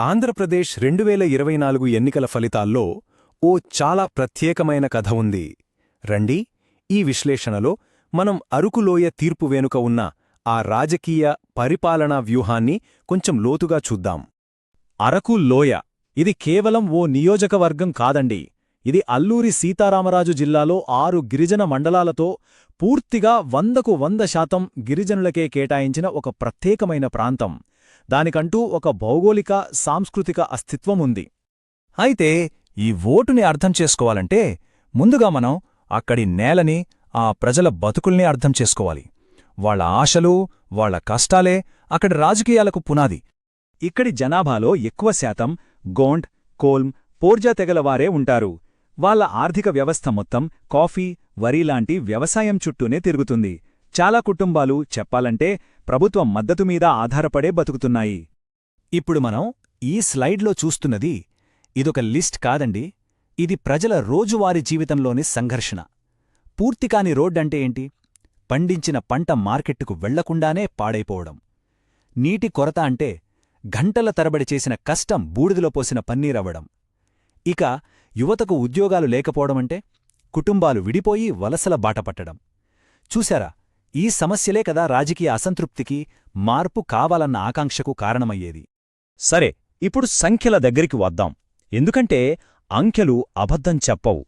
ఆంధ్రప్రదేశ్ 2024 ఎన్నికల ఫలితాల్లో ఓ చాలా ప్రత్యేకమైన కథ ఉంది. రండి, ఈ విశ్లేషణలో మనం అరకులోయ తీర్పు వెనుక ఉన్న ఆ రాజకీయ పరిపాలనా వ్యూహాన్ని కొంచెం లోతుగా చూద్దాం. అరకు లోయ ఇది కేవలం ఓ నియోజకవర్గం కాదండి. ఇది అల్లూరి సీతారామరాజు జిల్లాలో 6 గిరిజన మండలాలతో పూర్తిగా 100% గిరిజనులకే కేటాయించిన ఒక ప్రత్యేకమైన ప్రాంతం. దానికంటూ ఒక భౌగోళిక, సాంస్కృతిక అస్తిత్వం ఉంది. అయితే ఈ ఓటుని అర్థం చేసుకోవాలంటే ముందుగా మనం అక్కడి నేలని, ఆ ప్రజల బతుకుల్ని అర్థం చేసుకోవాలి. వాళ్ల ఆశలు, వాళ్ల కష్టాలే అక్కడి రాజకీయాలకు పునాది. ఇక్కడి జనాభాలో ఎక్కువ శాతం గోండ్, కోల్మ్, పోర్జా తెగలవారే ఉంటారు. వాళ్ల ఆర్థిక వ్యవస్థ మొత్తం కాఫీ, వరి లాంటి వ్యవసాయం చుట్టూనే తిరుగుతుంది. చాలా కుటుంబాలు చెప్పాలంటే ప్రభుత్వం మద్దతుమీద ఆధారపడే బతుకుతున్నాయి. ఇప్పుడు మనం ఈ స్లైడ్లో చూస్తున్నది ఇదొక లిస్ట్ కాదండి. ఇది ప్రజల రోజువారీ జీవితంలోని సంఘర్షణ. పూర్తికాని రోడ్డంటే ఏంటి? పండించిన పంట మార్కెట్టుకు వెళ్లకుండానే పాడైపోవడం. నీటి కొరత అంటే గంటల తరబడి చేసిన కష్టం బూడిదలో పోసిన పన్నీరవ్వడం. ఇక యువతకు ఉద్యోగాలు లేకపోవడమంటే కుటుంబాలు విడిపోయి వలసల బాటపట్టడం. చూశారా, ఈ సమస్యలే కదా రాజకీయ అసంతృప్తికి, మార్పు కావాలన్న ఆకాంక్షకు కారణమయ్యేది. సరే, ఇప్పుడు సంఖ్యల దగ్గరికి వద్దాం. ఎందుకంటే అంకెలు అబద్ధం చెప్పవు.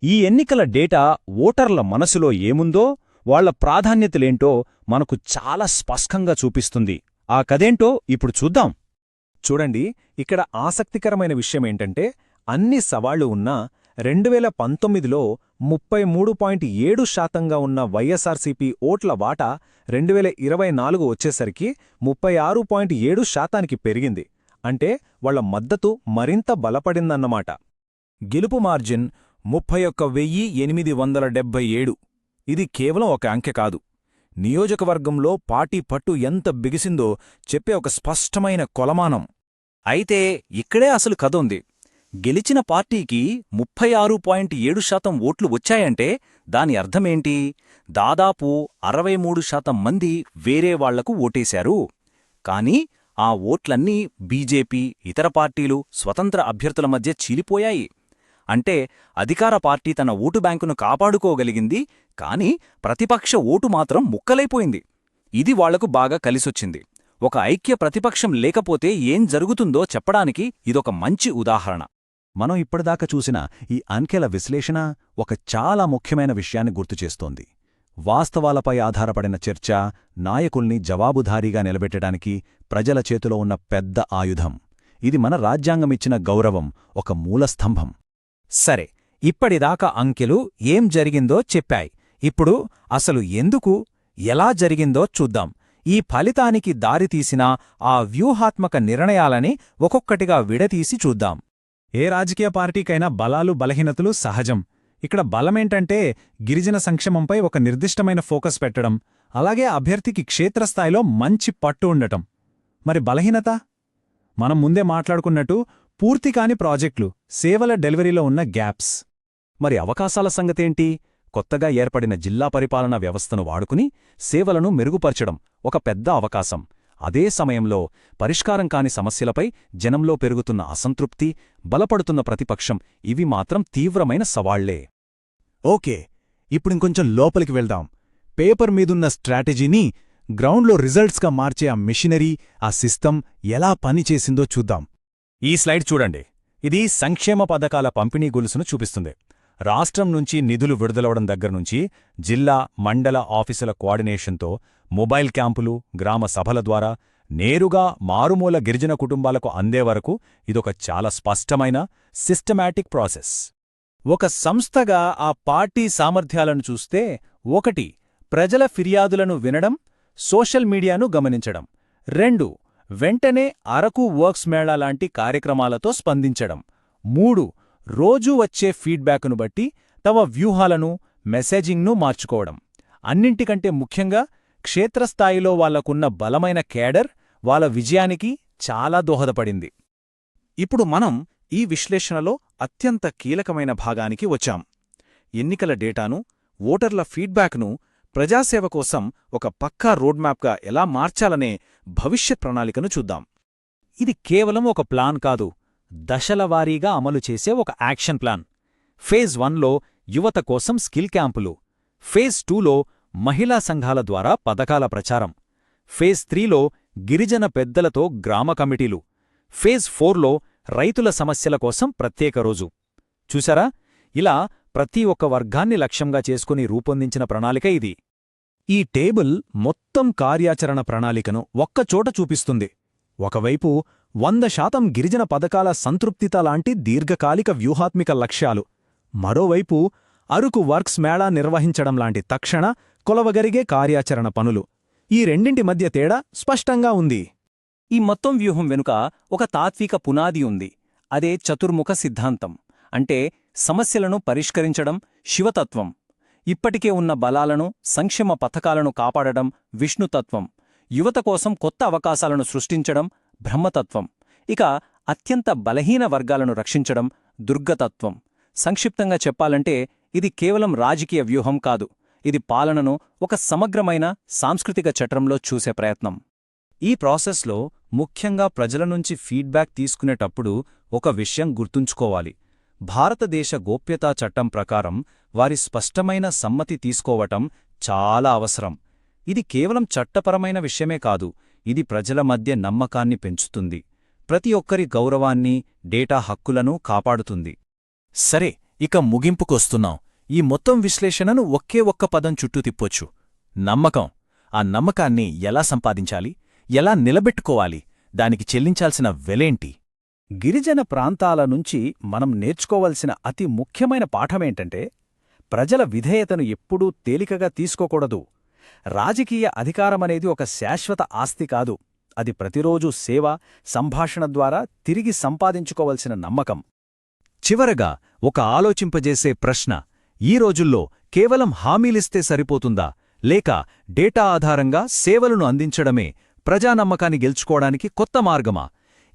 ఈ ఎన్నికల డేటా ఓటర్ల మనసులో ఏముందో, వాళ్ల ప్రాధాన్యతలేంటో మనకు చాలా స్పష్టంగా చూపిస్తుంది. ఆ కథేంటో ఇప్పుడు చూద్దాం. చూడండి, ఇక్కడ ఆసక్తికరమైన విషయమేంటంటే అన్ని సవాళ్లు ఉన్నా 2019లో 33.7% ఉన్న వైఎస్ఆర్సీపీ ఓట్ల వాటా 2024 వచ్చేసరికి 36.7%కి పెరిగింది. అంటే వాళ్ల మద్దతు మరింత బలపడిందన్నమాట. గెలుపు మార్జిన్ 31,877. ఇది కేవలం ఒక అంకె కాదు. నియోజకవర్గంలో పార్టీ పట్టు ఎంత బిగిసిందో చెప్పే ఒక స్పష్టమైన కొలమానం. అయితే ఇక్కడే అసలు కథ ఉంది. గెలిచిన పార్టీకి 36.7% ఓట్లు వచ్చాయంటే దాని అర్థమేంటి? దాదాపు 63% మంది వేరే వాళ్లకు ఓటేశారు. కాని ఆ ఓట్లన్నీ బీజేపీ, ఇతర పార్టీలు, స్వతంత్ర అభ్యర్థుల మధ్య చీలిపోయాయి. అంటే అధికార పార్టీ తన ఓటు బ్యాంకును కాపాడుకోగలిగింది, కాని ప్రతిపక్ష ఓటు మాత్రం ముక్కలైపోయింది. ఇది వాళ్లకు బాగా కలిసొచ్చింది. ఒక ఐక్య ప్రతిపక్షం లేకపోతే ఏం జరుగుతుందో చెప్పడానికి ఇదొక మంచి ఉదాహరణ. మనం ఇప్పటిదాకా చూసిన ఈ అంకెల విశ్లేషణ ఒక చాలా ముఖ్యమైన విషయాన్ని గుర్తుచేస్తోంది. వాస్తవాలపై ఆధారపడిన చర్చ నాయకుల్ని జవాబుదారీగా నిలబెట్టడానికి ప్రజల చేతిలో ఉన్న పెద్ద ఆయుధం. ఇది మన రాజ్యాంగమిచ్చిన గౌరవం, ఒక మూలస్తంభం. సరే, ఇప్పటిదాకా అంకెలు ఏం జరిగిందో చెప్పాయి. ఇప్పుడు అసలు ఎందుకు, ఎలా జరిగిందో చూద్దాం. ఈ ఫలితానికి దారితీసిన ఆ వ్యూహాత్మక నిర్ణయాలని ఒక్కొక్కటిగా విడతీసి చూద్దాం. ఏ రాజకీయ పార్టీకైనా బలాలు, బలహీనతలు సహజం. ఇక్కడ బలమేంటంటే గిరిజన సంక్షేమంపై ఒక నిర్దిష్టమైన ఫోకస్ పెట్టడం, అలాగే అభ్యర్థికి క్షేత్రస్థాయిలో మంచి పట్టు ఉండటం. మరి బలహీనత? మనం ముందే మాట్లాడుకున్నట్టు పూర్తికాని ప్రాజెక్టులు, సేవల డెలివరీలో ఉన్న గ్యాప్స్. మరి అవకాశాల సంగతేంటి? కొత్తగా ఏర్పడిన జిల్లా పరిపాలనా వ్యవస్థను వాడుకుని సేవలను మెరుగుపరచడం ఒక పెద్ద అవకాశం. అదే సమయంలో పరిష్కారం కాని సమస్యలపై జనంలో పెరుగుతున్న అసంతృప్తి, బలపడుతున్న ప్రతిపక్షం, ఇవి మాత్రం తీవ్రమైన సవాళ్లే. ఓకే, ఇప్పుడింకొంచెం లోపలికి వెళ్దాం. పేపర్ మీదున్న స్ట్రాటజీని గ్రౌండ్లో రిజల్ట్స్గా మార్చే ఆ మిషనరీ, ఆ సిస్టమ్ ఎలా పనిచేసిందో చూద్దాం. ఈ స్లైడ్ చూడండి. ఇది సంక్షేమ పథకాల పంపిణీ గొలుసును చూపిస్తుంది. రాష్ట్రం నుంచి నిధులు విడుదలవడం దగ్గర్నుంచి జిల్లా, మండల ఆఫీసుల కోఆర్డినేషన్తో మొబైల్ క్యాంపులు, గ్రామ సభల ద్వారా నేరుగా మారుమూల గిరిజన కుటుంబాలకు అందే వరకు ఇదొక చాలా స్పష్టమైన, సిస్టమాటిక్ ప్రాసెస్. ఒక సంస్థగా ఆ పార్టీ సామర్థ్యాలను చూస్తే 1. ప్రజల ఫిర్యాదులను వినడం, సోషల్ మీడియాను గమనించడం. 2. వెంటనే అరకు వర్క్స్ మేళా లాంటి కార్యక్రమాలతో స్పందించడం. 3. రోజూ వచ్చే ఫీడ్బ్యాక్ను బట్టి తమ వ్యూహాలను, మెసేజింగ్ను మార్చుకోవడం. అన్నింటికంటే ముఖ్యంగా క్షేత్రస్థాయిలో వాళ్లకున్న బలమైన కేడర్ వాళ్ళ విజయానికి చాలా దోహదపడింది. ఇప్పుడు మనం ఈ విశ్లేషణలో అత్యంత కీలకమైన భాగానికి వచ్చాం. ఎన్నికల డేటాను, ఓటర్ల ఫీడ్బ్యాక్ను ప్రజాసేవ కోసం ఒక పక్కా రోడ్మ్యాప్గా ఎలా మార్చాలనే భవిష్యత్ ప్రణాళికను చూద్దాం. ఇది కేవలం ఒక ప్లాన్ కాదు, దశలవారీగా అమలు చేసే ఒక యాక్షన్ ప్లాన్. ఫేజ్ 1లో యువత కోసం స్కిల్ క్యాంపులు, ఫేజ్ 2లో మహిళా సంఘాల ద్వారా పథకాల ప్రచారం, ఫేజ్ 3లో గిరిజన పెద్దలతో గ్రామ కమిటీలు, ఫేజ్ 4లో రైతుల సమస్యల కోసం ప్రత్యేక రోజు. చూసారా, ఇలా ప్రతి ఒక్క వర్గాన్ని లక్ష్యంగా చేసుకుని రూపొందించిన ప్రణాళిక ఇది. ఈ టేబుల్ మొత్తం కార్యాచరణ ప్రణాళికను ఒక్కచోట చూపిస్తుంది. ఒకవైపు 100% గిరిజన పథకాల సంతృప్తిత లాంటి దీర్ఘకాలిక వ్యూహాత్మిక లక్ష్యాలు, మరోవైపు అరకు వర్క్స్ మేళా నిర్వహించడం లాంటి తక్షణ కొలవగరిగే కార్యాచరణ పనులు. ఈ రెండింటి మధ్య తేడా స్పష్టంగా ఉంది. ఈ మొత్తం వ్యూహం వెనుక ఒక తాత్విక పునాది ఉంది. అదే చతుర్ముఖ సిద్ధాంతం. అంటే సమస్యలను పరిష్కరించడం శివతత్వం, ఇప్పటికే ఉన్న బలాలను, సంక్షేమ పథకాలను కాపాడడం విష్ణుతత్వం, యువత కోసం కొత్త అవకాశాలను సృష్టించడం బ్రహ్మతత్వం, ఇక అత్యంత బలహీన వర్గాలను రక్షించడం దుర్గతత్వం. సంక్షిప్తంగా చెప్పాలంటే ఇది కేవలం రాజకీయ వ్యూహం కాదు, ఇది పాలనను ఒక సమగ్రమైన సాంస్కృతిక చట్రంలో చూసే ప్రయత్నం. ఈ ప్రాసెస్లో ముఖ్యంగా ప్రజల నుంచి ఫీడ్బ్యాక్ తీసుకునేటప్పుడు ఒక విషయం గుర్తుంచుకోవాలి. భారతదేశ గోప్యతా చట్టం ప్రకారం వారి స్పష్టమైన సమ్మతి తీసుకోవటం చాలా అవసరం. ఇది కేవలం చట్టపరమైన విషయమే కాదు, ఇది ప్రజల మధ్య నమ్మకాన్ని పెంచుతుంది, ప్రతి ఒక్కరి గౌరవాన్ని, డేటా హక్కులను కాపాడుతుంది. సరే, ఇక ముగింపుకొస్తున్నాం. ఈ మొత్తం విశ్లేషణను ఒకే ఒక్క పదం చుట్టూ తిప్పొచ్చు: నమ్మకం. ఆ నమ్మకాన్ని ఎలా సంపాదించాలి, ఎలా నిలబెట్టుకోవాలి, దానికి చెల్లించాల్సిన వెలేంటి? గిరిజన ప్రాంతాల నుంచి మనం నేర్చుకోవలసిన అతి ముఖ్యమైన పాఠమేంటంటే, ప్రజల విధేయతను ఎప్పుడూ తేలికగా తీసుకోకూడదు. రాజకీయ అధికారమనేది ఒక శాశ్వత ఆస్తి కాదు, అది ప్రతిరోజూ సేవ, సంభాషణ ద్వారా తిరిగి సంపాదించుకోవలసిన నమ్మకం. చివరగా ఒక ఆలోచింపజేసే ప్రశ్న: ఈ రోజుల్లో కేవలం హామీలిస్తే సరిపోతుందా, లేక డేటా ఆధారంగా సేవలను అందించడమే ప్రజానమ్మకాన్ని గెలుచుకోవడానికి కొత్త మార్గమా?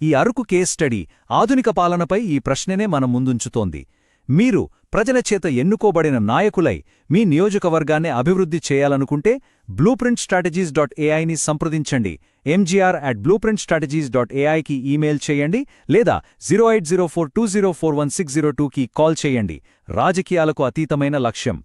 ఈ అరకు కేస్ స్టడీ ఆధునిక పాలనపై ఈ ప్రశ్ననే మన ముందుంచుతోంది. మీరు ప్రజలచేత ఎన్నుకోబడిన నాయకులై మీ నియోజకవర్గాన్ని అభివృద్ధి చేయాలనుకుంటే blueprintstrategies.ai ని సంప్రదించండి. mgr@blueprintstrategies.ai కి ఈమెయిల్ చేయండి, లేదా 0804204160 కి కాల్ చేయండి. రాజకీయాలకు అతీతమైన లక్ష్యం